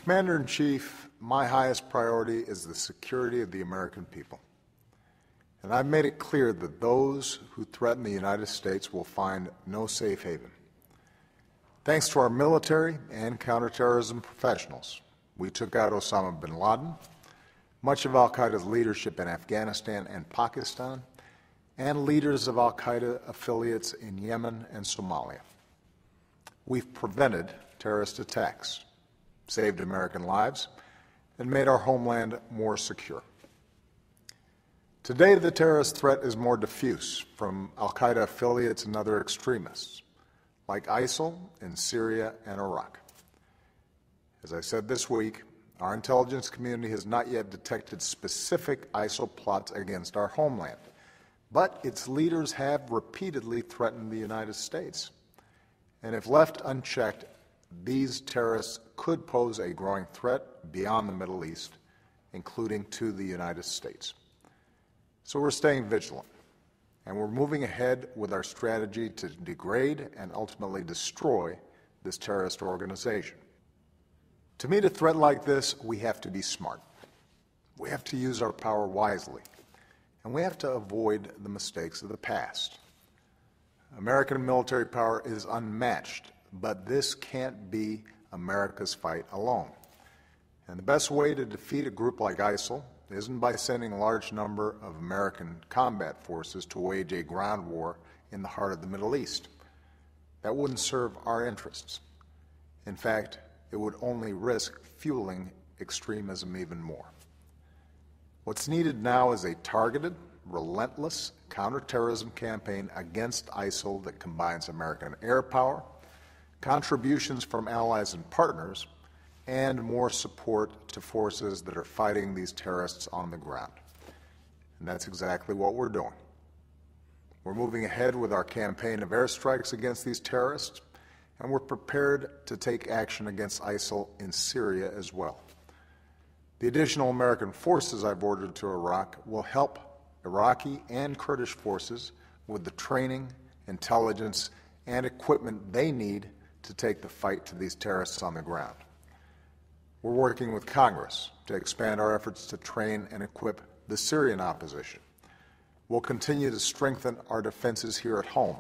Commander-in-Chief, my highest priority is the security of the American people. And I've made it clear that those who threaten the United States will find no safe haven. Thanks to our military and counterterrorism professionals, we took out Osama bin Laden, much of al-Qaeda's leadership in Afghanistan and Pakistan, and leaders of al-Qaeda affiliates in Yemen and Somalia. We've prevented terrorist attacks, saved American lives, and made our homeland more secure. Today, the terrorist threat is more diffuse from al-Qaeda affiliates and other extremists, like ISIL in Syria and Iraq. As I said this week, our intelligence community has not yet detected specific ISIL plots against our homeland, but its leaders have repeatedly threatened the United States. And if left unchecked, these terrorists could pose a growing threat beyond the Middle East, including to the United States. So we're staying vigilant, and we're moving ahead with our strategy to degrade and ultimately destroy this terrorist organization. To meet a threat like this, we have to be smart. We have to use our power wisely, and we have to avoid the mistakes of the past. American military power is unmatched, but this can't be America's fight alone. And the best way to defeat a group like ISIL isn't by sending a large number of American combat forces to wage a ground war in the heart of the Middle East. That wouldn't serve our interests. In fact, it would only risk fueling extremism even more. What's needed now is a targeted, relentless counterterrorism campaign against ISIL that combines American air power, contributions from allies and partners, and more support to forces that are fighting these terrorists on the ground. And that's exactly what we're doing. We're moving ahead with our campaign of airstrikes against these terrorists, and we're prepared to take action against ISIL in Syria as well. The additional American forces I've ordered to Iraq will help Iraqi and Kurdish forces with the training, intelligence, and equipment they need to take the fight to these terrorists on the ground. We're working with Congress to expand our efforts to train and equip the Syrian opposition. We'll continue to strengthen our defenses here at home,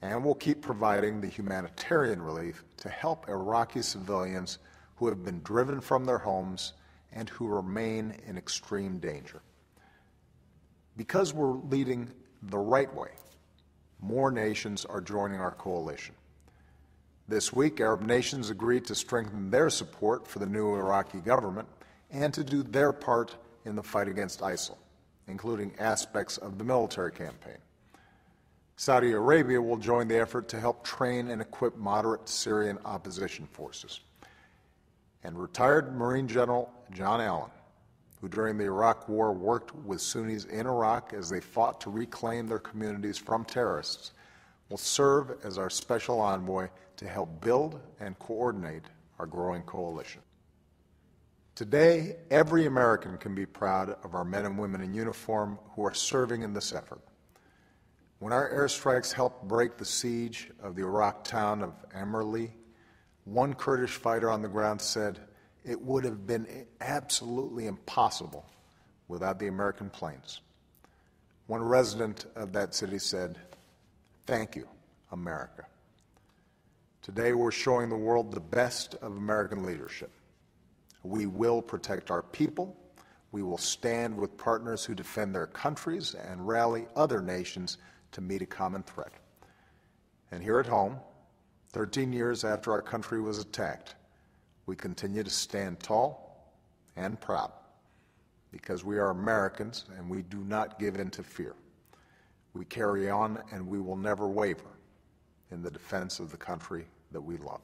and we'll keep providing the humanitarian relief to help Iraqi civilians who have been driven from their homes and who remain in extreme danger. Because we're leading the right way, more nations are joining our coalition. This week, Arab nations agreed to strengthen their support for the new Iraqi government and to do their part in the fight against ISIL, including aspects of the military campaign. Saudi Arabia will join the effort to help train and equip moderate Syrian opposition forces. And retired Marine General John Allen, who during the Iraq War worked with Sunnis in Iraq as they fought to reclaim their communities from terrorists, will serve as our special envoy to help build and coordinate our growing coalition. Today, every American can be proud of our men and women in uniform who are serving in this effort. When our airstrikes helped break the siege of the Iraq town of Amirli, one Kurdish fighter on the ground said, "It would have been absolutely impossible without the American planes." One resident of that city said, "Thank you, America." Today we're showing the world the best of American leadership. We will protect our people, we will stand with partners who defend their countries and rally other nations to meet a common threat. And here at home, 13 years after our country was attacked, we continue to stand tall and proud because we are Americans and we do not give in to fear. We carry on and we will never waver in the defense of the country that we love.